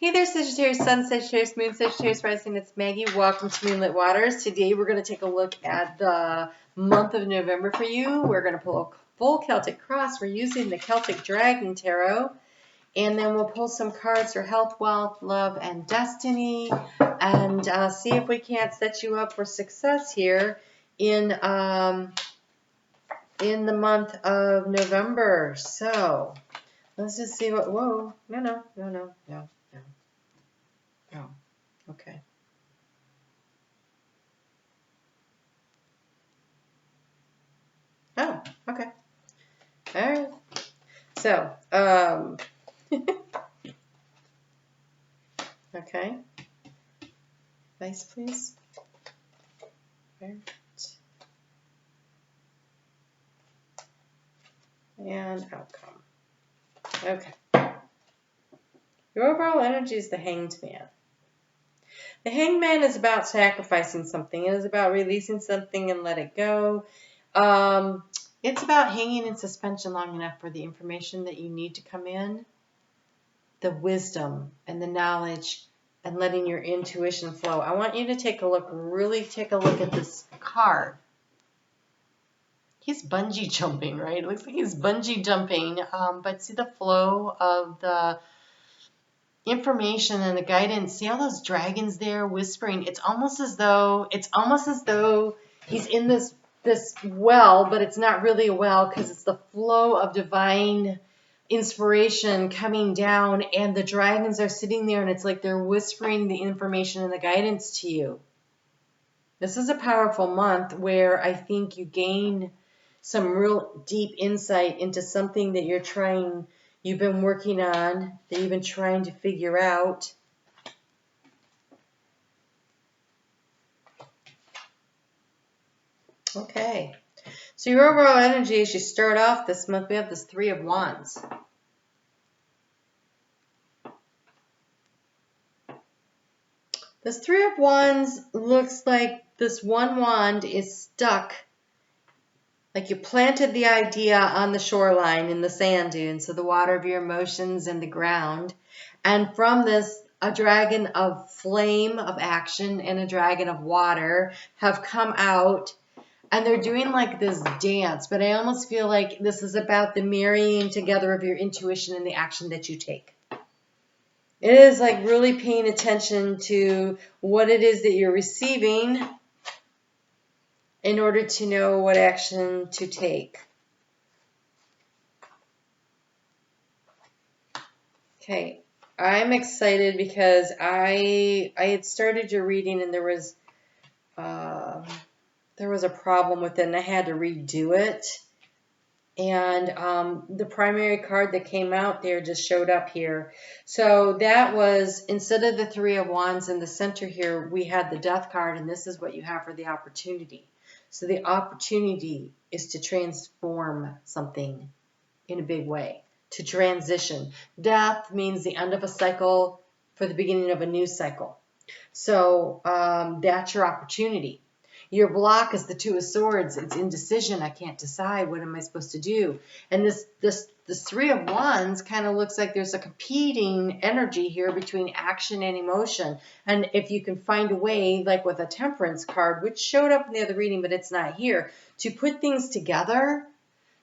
Hey there, Sagittarius, Sun, Sagittarius, Moon, Sagittarius, Rising. It's Maggie. Welcome to Moonlit Waters. Today we're going to take a look at the month of November for you. We're going to pull a full Celtic cross. We're using the Celtic Dragon Tarot. And then we'll pull some cards for health, wealth, love, and destiny. And see if we can't set you up for success here in the month of November. So let's just see what, whoa, no. Oh, okay. Oh, okay. All right. So, okay. Nice, please. Right. And outcome. Okay. Your overall energy is the Hanged Man. The Hanged Man is about sacrificing something. It is about releasing something and let it go. It's about hanging in suspension long enough for the information that you need to come in, the wisdom and the knowledge, and letting your intuition flow. I want you to really take a look at this card. He's bungee jumping, right? It looks like he's bungee jumping, but see the flow of the information and the guidance. See all those dragons there whispering? It's almost as though he's in this well, but it's not really a well because it's the flow of divine inspiration coming down, and the dragons are sitting there, and it's like they're whispering the information and the guidance to you. This is a powerful month where I think you gain some real deep insight into something that you've been working on, that you've been trying to figure out. Okay. So your overall energy as you start off this month, we have this Three of Wands. This Three of Wands looks like this one wand is stuck. Like you planted the idea on the shoreline in the sand dunes, so the water of your emotions and the ground. And from this, a dragon of flame, of action, and a dragon of water have come out. And they're doing like this dance, but I almost feel like this is about the marrying together of your intuition and the action that you take. It is like really paying attention to what it is that you're receiving in order to know what action to take. Okay, I'm excited because I had started your reading and there was a problem with it and I had to redo it. And the primary card that came out there just showed up here. So that was, instead of the Three of Wands in the center here, we had the Death card, and this is what you have for the opportunity. So the opportunity is to transform something in a big way, to transition. Death means the end of a cycle for the beginning of a new cycle. So that's your opportunity. Your block is the Two of Swords. It's indecision. I can't decide. What am I supposed to do? And this Three of Wands kind of looks like there's a competing energy here between action and emotion. And if you can find a way, like with a Temperance card, which showed up in the other reading, but it's not here, to put things together,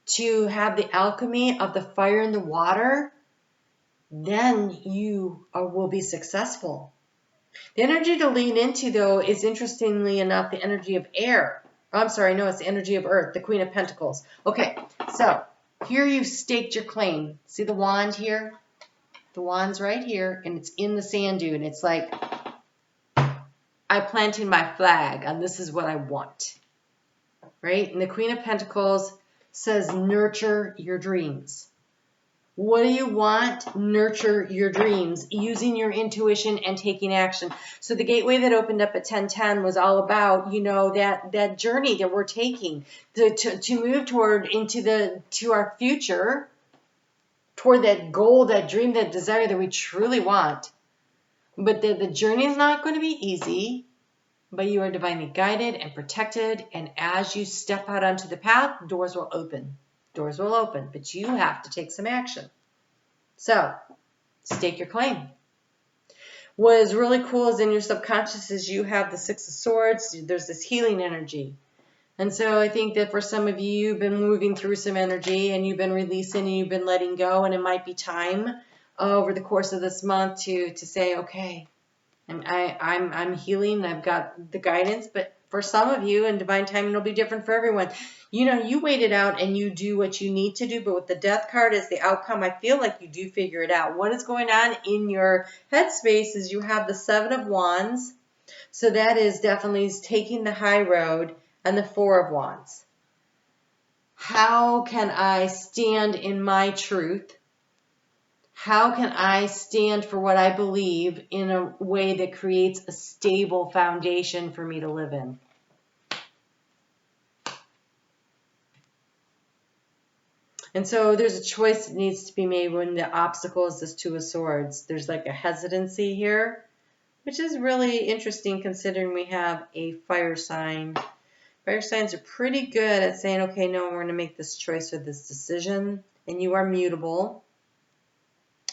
to have the alchemy of the fire and the water, then you will be successful. The energy to lean into, though, is interestingly enough the energy of air. I'm sorry, no, it's the energy of earth, the Queen of Pentacles. Okay, so here you've staked your claim. See the wand here? The wand's right here, and it's in the sand dune. It's like, I planted my flag, and this is what I want. Right? And the Queen of Pentacles says, nurture your dreams. What do you want? Nurture your dreams, using your intuition and taking action. So the gateway that opened up at 1010 was all about, that journey that we're taking to move to our future, toward that goal, that dream, that desire that we truly want. But the journey is not going to be easy, but you are divinely guided and protected. And as you step out onto the path, doors will open. Doors will open, but you have to take some action. So, stake your claim. What is really cool is in your subconscious is you have the Six of Swords. There's this healing energy. And so I think that for some of you, you've been moving through some energy and you've been releasing and you've been letting go. And it might be time over the course of this month to say, okay, I'm healing. I've got the guidance. But for some of you, and divine timing will be different for everyone. You know, you wait it out and you do what you need to do. But with the Death card as the outcome, I feel like you do figure it out. What is going on in your headspace is you have the Seven of Wands. So that is definitely taking the high road, and the Four of Wands. How can I stand in my truth? How can I stand for what I believe in a way that creates a stable foundation for me to live in? And so there's a choice that needs to be made when the obstacle is this Two of Swords. There's like a hesitancy here, which is really interesting considering we have a fire sign. Fire signs are pretty good at saying, okay, no, we're going to make this choice or this decision, and you are mutable.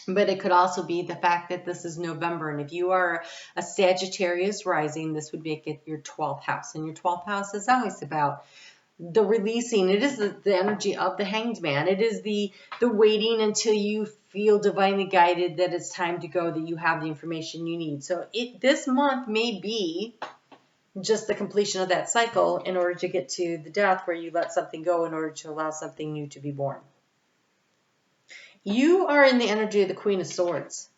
But it could also be the fact that this is November, and if you are a Sagittarius rising, this would make it your 12th house, and your 12th house is always about the releasing. It is the energy of the Hanged Man. It is the waiting until you feel divinely guided that it's time to go, that you have the information you need. So this month may be just the completion of that cycle in order to get to the death where you let something go in order to allow something new to be born. You are in the energy of the Queen of Swords.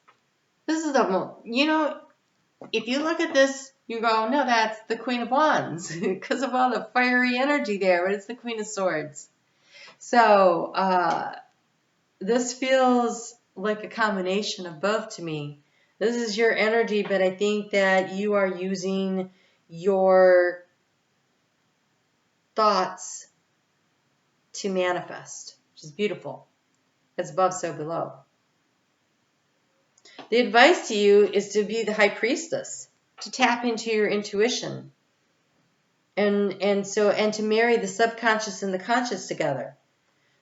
This is if you look at this, you go, no, that's the Queen of Wands because of all the fiery energy there, but it's the Queen of Swords. So this feels like a combination of both to me. This is your energy, but I think that you are using your thoughts to manifest, which is beautiful. As above, so below. The advice to you is to be the High Priestess, to tap into your intuition, and to marry the subconscious and the conscious together.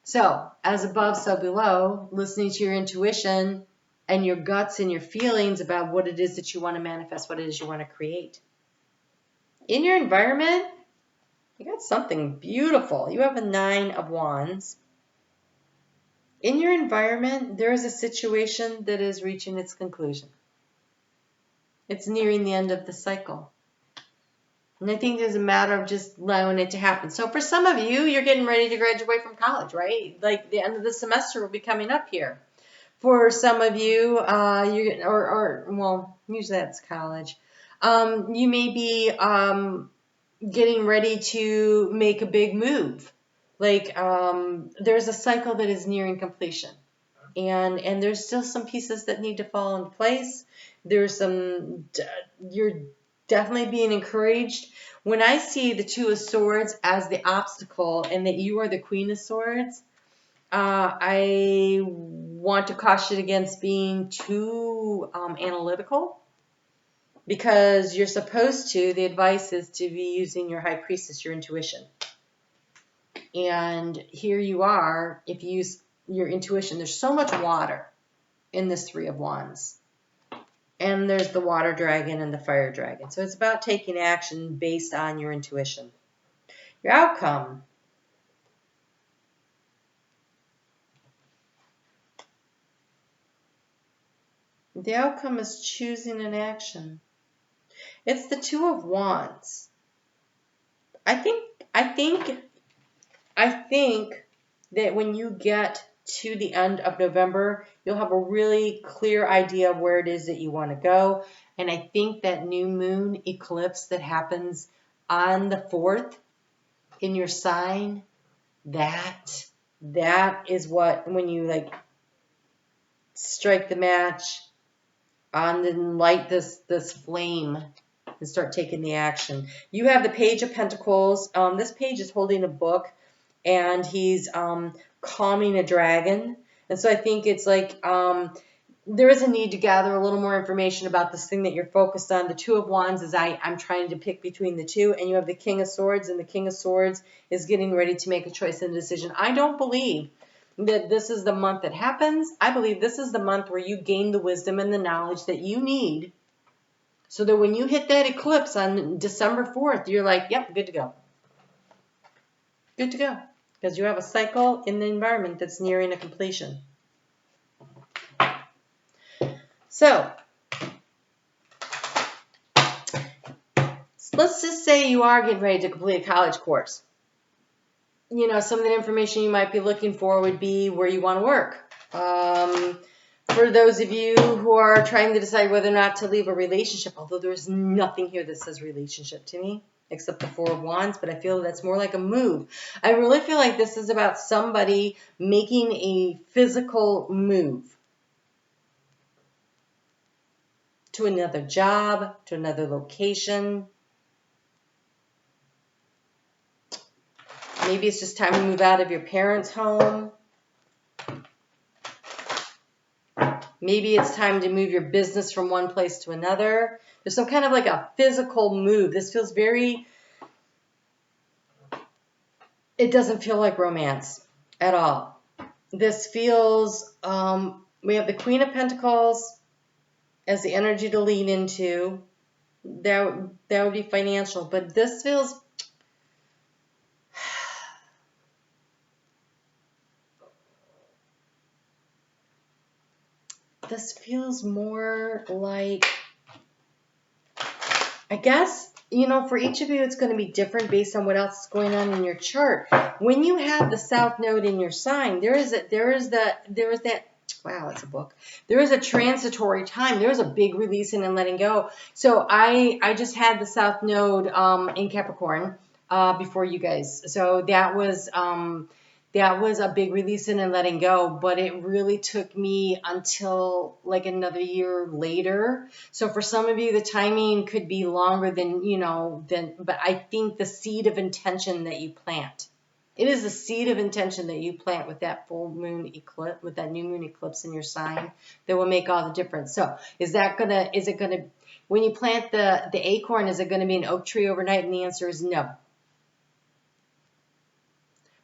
So, as above, so below, listening to your intuition and your guts and your feelings about what it is that you want to manifest, what it is you want to create. In your environment, you got something beautiful. You have a Nine of Wands. In your environment, there is a situation that is reaching its conclusion. It's nearing the end of the cycle. And I think there's a matter of just allowing it to happen. So for some of you, you're getting ready to graduate from college, right? Like the end of the semester will be coming up here. For some of you, usually that's college. You may be getting ready to make a big move. Like there's a cycle that is nearing completion, and there's still some pieces that need to fall into place. There's you're definitely being encouraged. When I see the Two of Swords as the obstacle and that you are the Queen of Swords, I want to caution against being too analytical, because you're supposed to, the advice is to be using your High Priestess, your intuition. And here you are, if you use your intuition, there's so much water in this Three of Wands. And there's the water dragon and the fire dragon. So it's about taking action based on your intuition. Your outcome. The outcome is choosing an action. It's the Two of Wands. I think that when you get to the end of November, you'll have a really clear idea of where it is that you want to go. And I think that new moon eclipse that happens on the 4th in your sign, that is what, when you like strike the match on and light this flame and start taking the action. You have the Page of Pentacles. This page is holding a book, and he's calming a dragon. And so I think it's like there is a need to gather a little more information about this thing that you're focused on. The Two of Wands is I'm trying to pick between the two, and you have the King of Swords, and the King of Swords is getting ready to make a choice and a decision. I don't believe that this is the month that happens. I believe this is the month where you gain the wisdom and the knowledge that you need So that when you hit that eclipse on December 4th, you're like, yep, good to go. Good to go. Because you have a cycle in the environment that's nearing a completion. So, let's just say you are getting ready to complete a college course. You know, some of the information you might be looking for would be where you want to work. For those of you who are trying to decide whether or not to leave a relationship, although there's nothing here that says relationship to me, except the Four of Wands, but I feel that's more like a move. I really feel like this is about somebody making a physical move to another job, to another location. Maybe it's just time to move out of your parents' home. Maybe it's time to move your business from one place to another. There's some kind of like a physical move. This feels very, it doesn't feel like romance at all. This feels, we have the Queen of Pentacles as the energy to lean into. That would be financial, but this feels, more like, I guess, you know, for each of you, it's going to be different based on what else is going on in your chart. When you have the South Node in your sign, there is that, wow, it's a book. There is a transitory time. There is a big releasing and letting go. So I just had the South Node in Capricorn before you guys. So that was a big releasing and letting go, but it really took me until like another year later. So for some of you, the timing could be longer than, but I think the seed of intention that you plant, it is the seed of intention that you plant with that full moon eclipse, with that new moon eclipse in your sign, that will make all the difference. So when you plant the acorn, is it going to be an oak tree overnight? And the answer is no.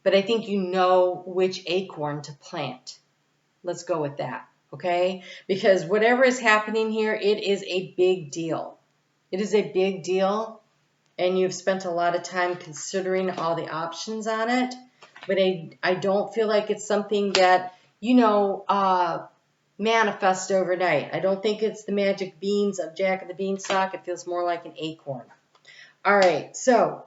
But I think you know which acorn to plant. Let's go with that, okay? Because whatever is happening here, it is a big deal. It is a big deal, and you've spent a lot of time considering all the options on it. But I don't feel like it's something that, manifest overnight. I don't think it's the magic beans of Jack of the Beanstalk. It feels more like an acorn. All right, so...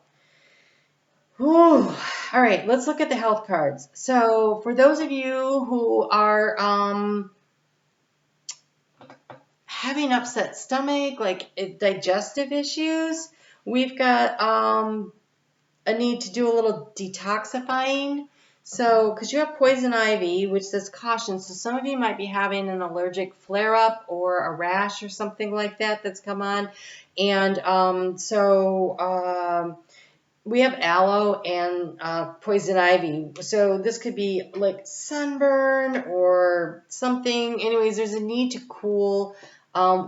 Whew. All right, let's look at the health cards. So for those of you who are having upset stomach, like digestive issues, we've got a need to do a little detoxifying. So, because you have poison ivy, which says caution, so some of you might be having an allergic flare-up or a rash or something like that that's come on. And we have aloe and poison ivy. So this could be like sunburn or something. Anyways, there's a need to cool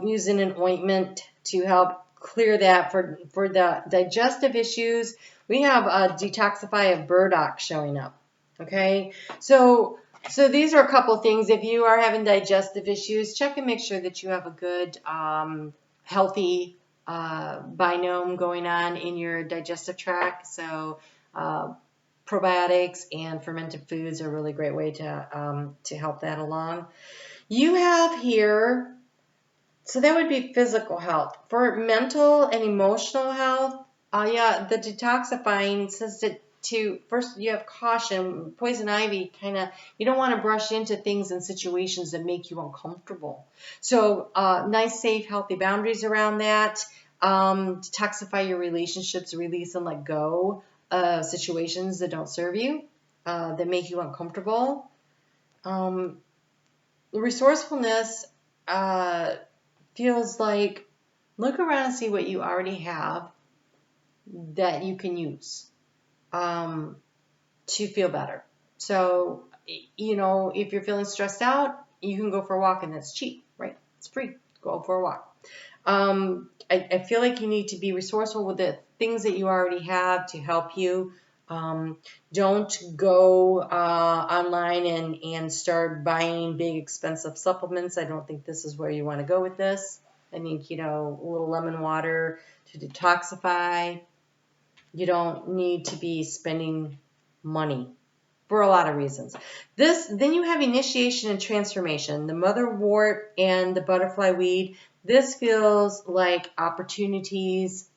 using an ointment to help clear that. For the digestive issues, we have a detoxify of burdock showing up. Okay, so these are a couple things. If you are having digestive issues, check and make sure that you have a good, healthy biome going on in your digestive tract. So probiotics and fermented foods are a really great way to help that along. You have here, so that would be physical health. For mental and emotional health, the detoxifying says that first you have caution. Poison ivy, you don't want to brush into things and situations that make you uncomfortable. So nice, safe, healthy boundaries around that. Detoxify your relationships, release and let go of situations that don't serve you, that make you uncomfortable. Resourcefulness feels like look around and see what you already have that you can use to feel better. So, if you're feeling stressed out, you can go for a walk, and that's cheap, right? It's free. Go for a walk. I feel like you need to be resourceful with the things that you already have to help you. Don't go online and start buying big expensive supplements. I don't think this is where you want to go with this. I think, a little lemon water to detoxify. You don't need to be spending money for a lot of reasons. Then you have initiation and transformation. The motherwort and the butterfly weed. This feels like opportunities.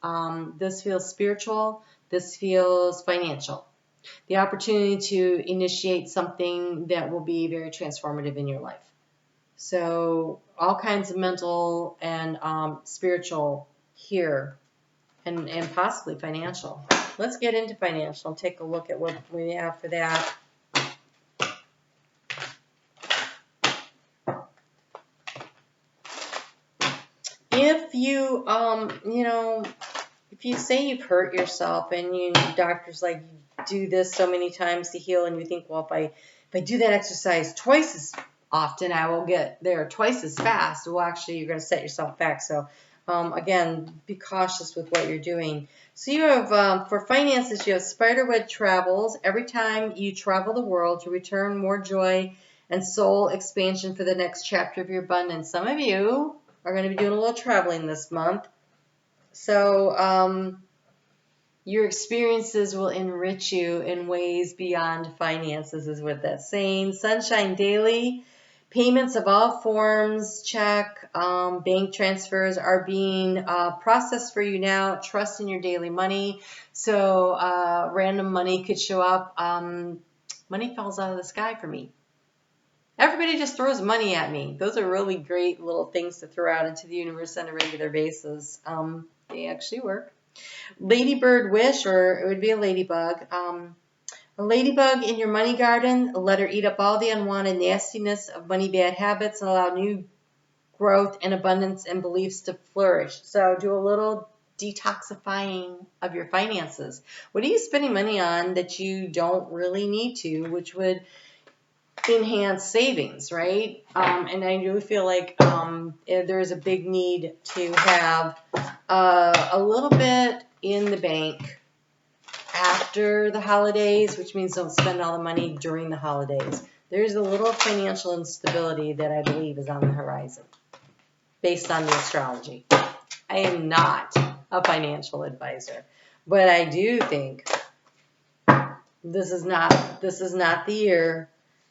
This feels spiritual. This feels financial. The opportunity to initiate something that will be very transformative in your life. So all kinds of mental and spiritual here, and possibly financial. Let's get into financial and take a look at what we have for that. If you, if you say you've hurt yourself and doctors like you do this so many times to heal, and you think, well, if I do that exercise twice as often, I will get there twice as fast. Well, actually, you're going to set yourself back. So, again, be cautious with what you're doing. So you have, for finances, you have spiderweb travels. Every time you travel the world, you return more joy and soul expansion for the next chapter of your abundance. Some of you are going to be doing a little traveling this month. So your experiences will enrich you in ways beyond finances, is what that's saying. Sunshine daily. Payments of all forms, check, bank transfers are being processed for you now. Trust in your daily money. So random money could show up. Money falls out of the sky for me. Everybody just throws money at me. Those are really great little things to throw out into the universe on a regular basis. They actually work. Ladybird wish, or it would be a ladybug. A ladybug in your money garden. Let her eat up all the unwanted nastiness of money bad habits and allow new growth and abundance and beliefs to flourish. So do a little detoxifying of your finances. What are you spending money on that you don't really need to, which would enhance savings, right? And I do feel like there's a big need to have a little bit in the bank after the holidays, which means don't spend all the money during the holidays. There's a little financial instability that I believe is on the horizon based on the astrology. I am not a financial advisor, but I do think this is not the year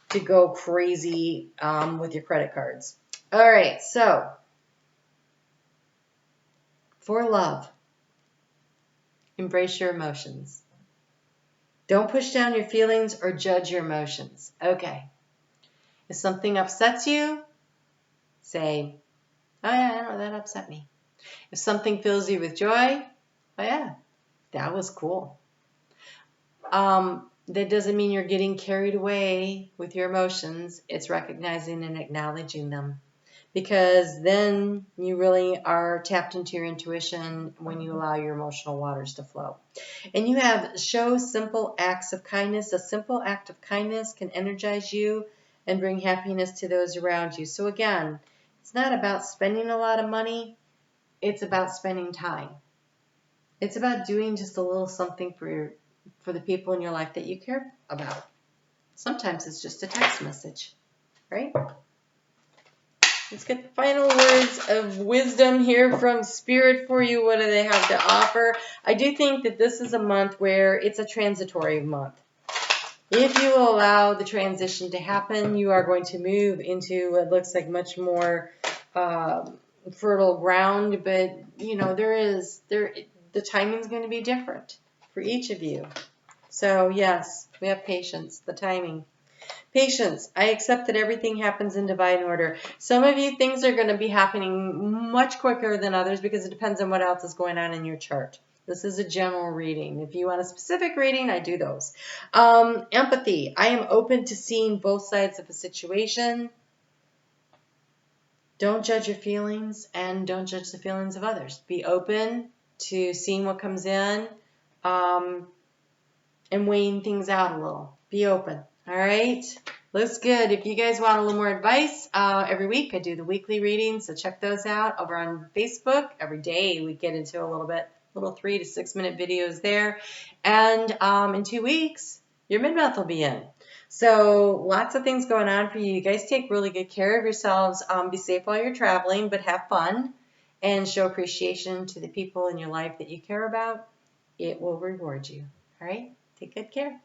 to go crazy with your credit cards. All right, so for love, embrace your emotions. Don't push down your feelings or judge your emotions. Okay. If something upsets you, say, oh yeah, I know that upset me. If something fills you with joy, oh yeah, that was cool. That doesn't mean you're getting carried away with your emotions. It's recognizing and acknowledging them. Because then you really are tapped into your intuition when you allow your emotional waters to flow. And you have show simple acts of kindness. A simple act of kindness can energize you and bring happiness to those around you. So again, it's not about spending a lot of money. It's about spending time. It's about doing just a little something for the people in your life that you care about. Sometimes it's just a text message, right? Let's get the final words of wisdom here from Spirit for you. What do they have to offer? I do think that this is a month where it's a transitory month. If you allow the transition to happen, you are going to move into what looks like much more fertile ground. But, the timing is going to be different for each of you. So, yes, we have patience, the timing. Patience. I accept that everything happens in divine order. Some of you, things are going to be happening much quicker than others because it depends on what else is going on in your chart. This is a general reading. If you want a specific reading, I do those. Empathy. I am open to seeing both sides of a situation. Don't judge your feelings and don't judge the feelings of others. Be open to seeing what comes in and weighing things out a little. Be open. All right, looks good. If you guys want a little more advice, every week I do the weekly readings, so check those out over on Facebook. Every day we get into a little 3 to 6 minute videos there. And in 2 weeks, your mid-month will be in. So lots of things going on for you. You guys take really good care of yourselves. Be safe while you're traveling, but have fun. and show appreciation to the people in your life that you care about, it will reward you. All right? Take good care.